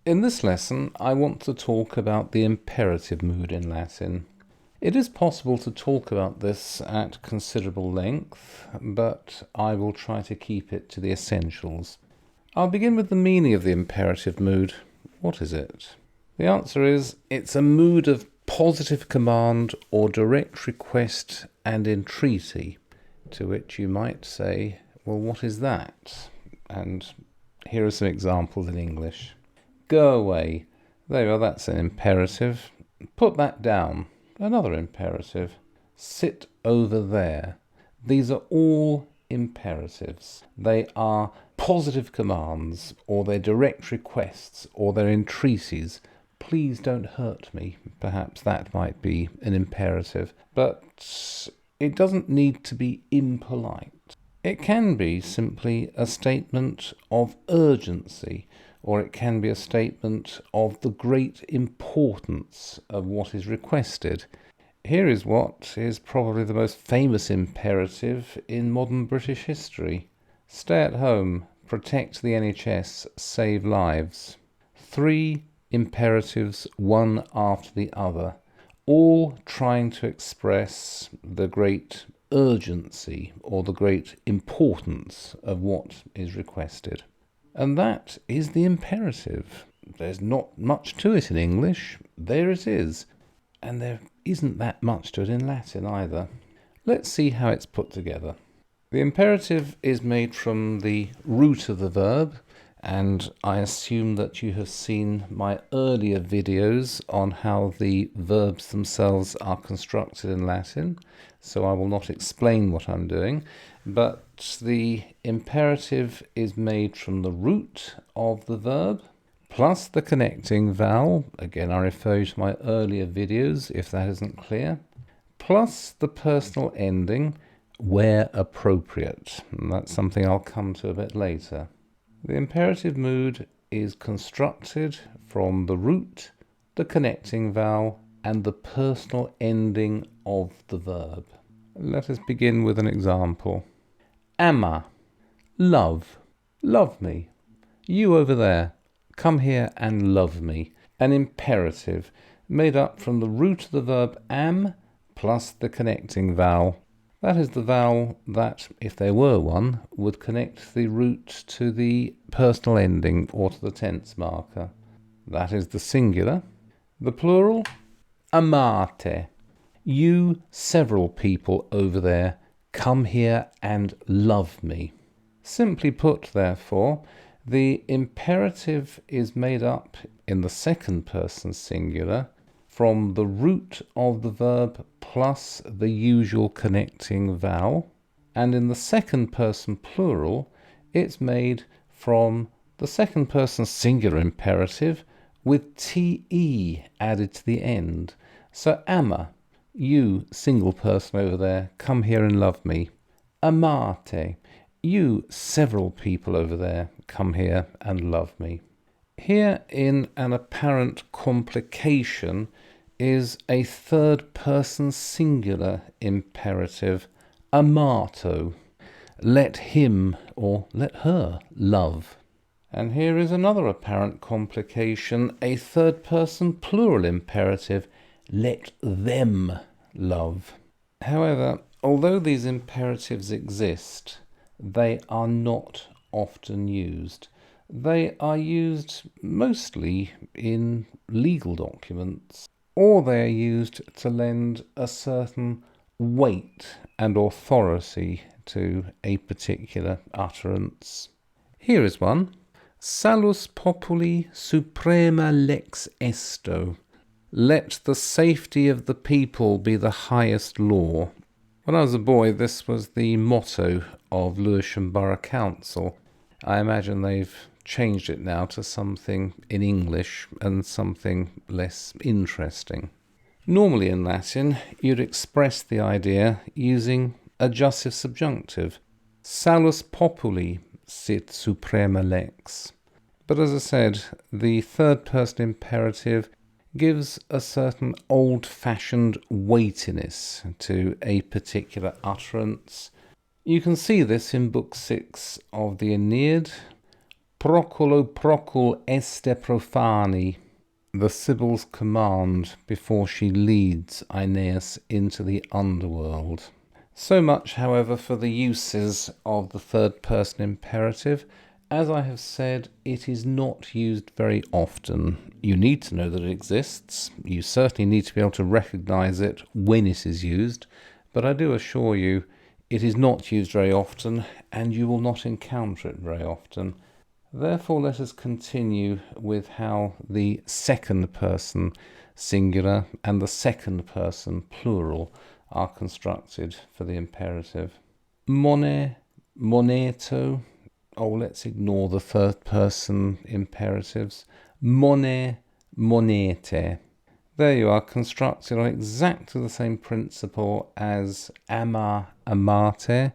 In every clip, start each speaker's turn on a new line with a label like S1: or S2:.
S1: In this lesson, I want to talk about the imperative mood in Latin. It is possible to talk about this at considerable length, but I will try to keep it to the essentials. I'll begin with the meaning of the imperative mood. What is it? The answer is, it's a mood of positive command or direct request and entreaty, to which you might say, well, what is that? And here are some examples in English. Go away. There you are, that's an imperative. Put that down. Another imperative. Sit over there. These are all imperatives. They are positive commands, or they're direct requests, or they're entreaties. Please don't hurt me. Perhaps that might be an imperative. But it doesn't need to be impolite. It can be simply a statement of urgency, or it can be a statement of the great importance of what is requested. Here is what is probably the most famous imperative in modern British history. Stay at home, protect the NHS, save lives. 3 imperatives, one after the other, all trying to express the great urgency or the great importance of what is requested. And that is the imperative. There's not much to it in English. There it is. And there isn't that much to it in Latin either. Let's see how it's put together. The imperative is made from the root of the verb, and I assume that you have seen my earlier videos on how the verbs themselves are constructed in Latin, so I will not explain what I'm doing, but the imperative is made from the root of the verb, plus the connecting vowel, again I refer you to my earlier videos if that isn't clear, plus the personal ending, where appropriate, and that's something I'll come to a bit later. The imperative mood is constructed from the root, the connecting vowel, and the personal ending of the verb. Let us begin with an example. Ama, love, love me. You over there, come here and love me. An imperative made up from the root of the verb am plus the connecting vowel. That is the vowel that, if there were one, would connect the root to the personal ending or to the tense marker. That is the singular. The plural, amate. You, several people over there, come here and love me. Simply put, therefore, the imperative is made up in the second person singular from the root of the verb plus the usual connecting vowel, and in the second person plural it's made from the second person singular imperative with te added to the end. So ama, you single person over there, come here and love me. Amate, you several people over there, come here and love me. Here, in an apparent complication, is a third person singular imperative, amato. Let him or let her love. And here is another apparent complication, a third person plural imperative, let them love. However, although these imperatives exist, they are not often used. They are used mostly in legal documents, or they are used to lend a certain weight and authority to a particular utterance. Here is one. Salus populi suprema lex esto. Let the safety of the people be the highest law. When I was a boy, this was the motto of Lewisham Borough Council. I imagine they've changed it now to something in English and something less interesting. Normally in Latin, you'd express the idea using adjussive subjunctive. Salus populi sit suprema lex. But as I said, the third person imperative gives a certain old-fashioned weightiness to a particular utterance. You can see this in Book 6 of the Aeneid. Procolo procul este profani, the Sibyl's command before she leads Aeneas into the underworld. So much, however, for the uses of the third person imperative. As I have said, it is not used very often. You need to know that it exists. You certainly need to be able to recognise it when it is used, but I do assure you it is not used very often, and you will not encounter it very often. Therefore, let us continue with how the second person singular and the second person plural are constructed for the imperative. Mone, moneto. Oh, let's ignore the third person imperatives. Mone, monete. There you are, constructed on exactly the same principle as ama, amate,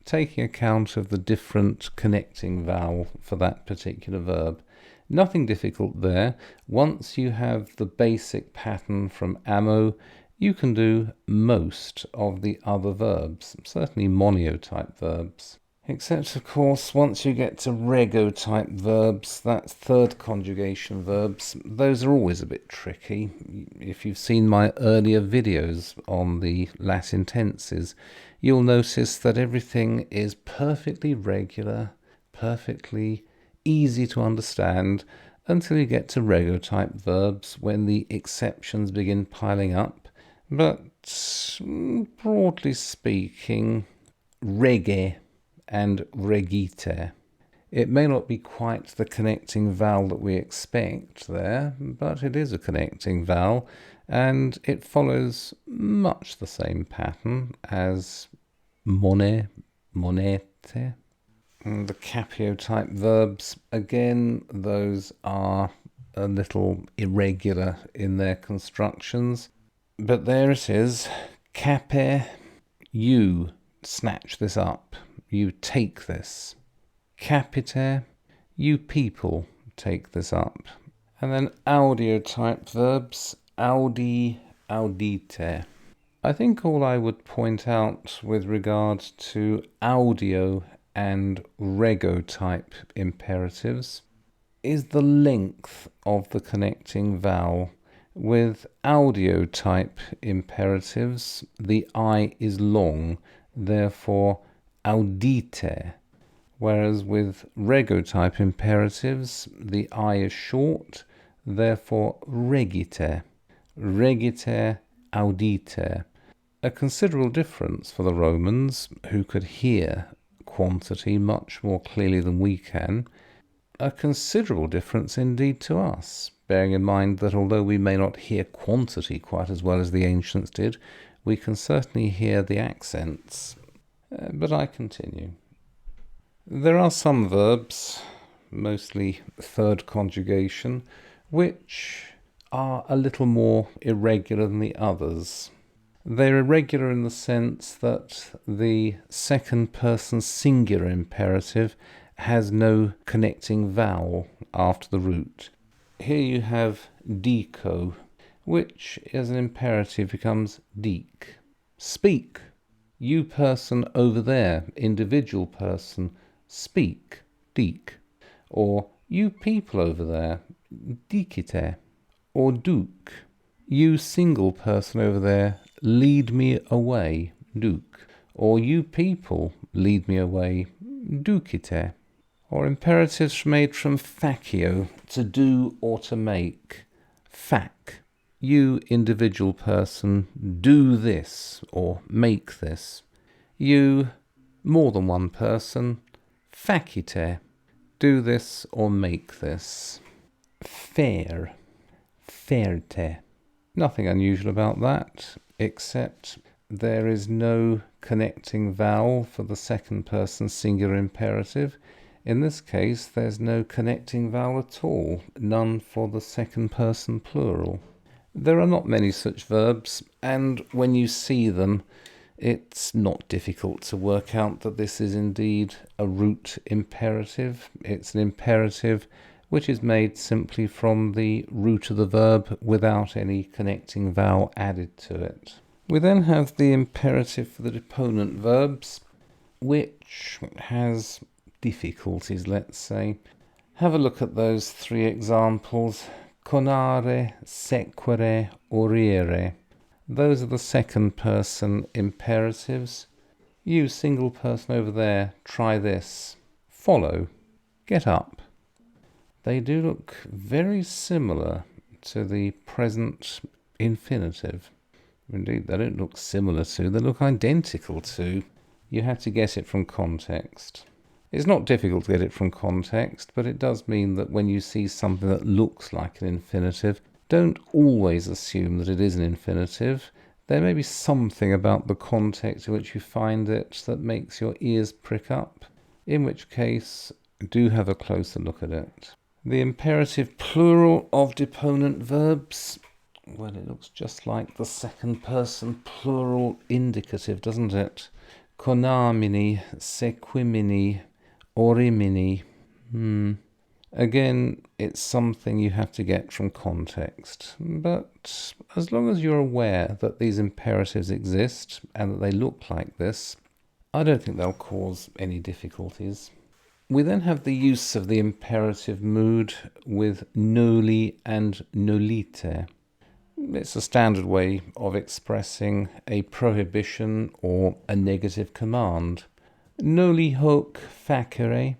S1: taking account of the different connecting vowel for that particular verb. Nothing difficult there. Once you have the basic pattern from amo, you can do most of the other verbs, certainly monio-type verbs. Except, of course, once you get to rego-type verbs, that's third conjugation verbs, those are always a bit tricky. If you've seen my earlier videos on the Latin tenses, you'll notice that everything is perfectly regular, perfectly easy to understand, until you get to rego-type verbs when the exceptions begin piling up. But broadly speaking, rege and regite. It may not be quite the connecting vowel that we expect there, but it is a connecting vowel, and it follows much the same pattern as mone, monete. And the capio-type verbs, again, those are a little irregular in their constructions, but there it is. Cape, you snatch this up. You take this. Capite, you people take this up. And then audio-type verbs, audi, audite. I think all I would point out with regard to audio and rego-type imperatives is the length of the connecting vowel. With audio-type imperatives, the I is long, therefore audite, whereas with rego-type imperatives, the I is short, therefore regite, regite, audite. A considerable difference for the Romans, who could hear quantity much more clearly than we can. A considerable difference indeed to us, bearing in mind that although we may not hear quantity quite as well as the ancients did, we can certainly hear the accents. But I continue. There are some verbs, mostly third conjugation, which are a little more irregular than the others. They're irregular in the sense that the second person singular imperative has no connecting vowel after the root. Here you have dico, which as an imperative becomes dic. Speak. You person over there, individual person, speak, dic. Or you people over there, dicite. Or duc. You single person over there, lead me away, duc. Or you people, lead me away, ducite. Or imperatives made from facio, to do or to make, fac. You individual person, do this or make this. You, more than one person, facite, do this or make this. Faire, ferte. Nothing unusual about that, except there is no connecting vowel for the second person singular imperative. In this case, there's no connecting vowel at all, none for the second person plural. There are not many such verbs, and when you see them, it's not difficult to work out that this is indeed a root imperative. It's an imperative which is made simply from the root of the verb without any connecting vowel added to it. We then have the imperative for the deponent verbs, which has difficulties, let's say. Have a look at those three examples. Conare, sequere, orire. Those are the second person imperatives. You, single person over there, try this. Follow. Get up. They do look very similar to the present infinitive. Indeed, they don't look similar to, they look identical to. You have to get it from context. It's not difficult to get it from context, but it does mean that when you see something that looks like an infinitive, don't always assume that it is an infinitive. There may be something about the context in which you find it that makes your ears prick up, in which case, do have a closer look at it. The imperative plural of deponent verbs, well, it looks just like the second person plural indicative, doesn't it? Conamini, sequimini, orimini. Again, it's something you have to get from context. But as long as you're aware that these imperatives exist and that they look like this, I don't think they'll cause any difficulties. We then have the use of the imperative mood with noli and nolite. It's a standard way of expressing a prohibition or a negative command. Noli hoc facere,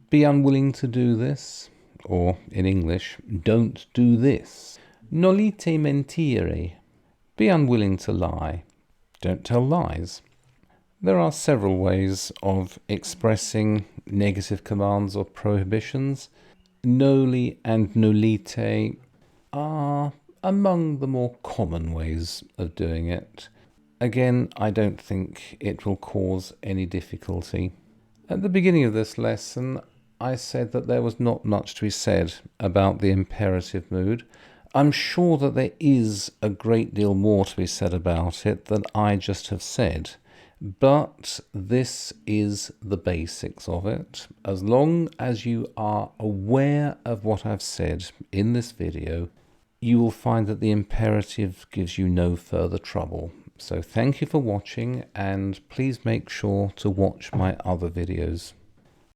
S1: be unwilling to do this, or in English, don't do this. Nolite mentire, be unwilling to lie, don't tell lies. There are several ways of expressing negative commands or prohibitions. Noli and nolite are among the more common ways of doing it. Again, I don't think it will cause any difficulty. At the beginning of this lesson, I said that there was not much to be said about the imperative mood. I'm sure that there is a great deal more to be said about it than I just have said. But this is the basics of it. As long as you are aware of what I've said in this video, you will find that the imperative gives you no further trouble. So thank you for watching, and please make sure to watch my other videos.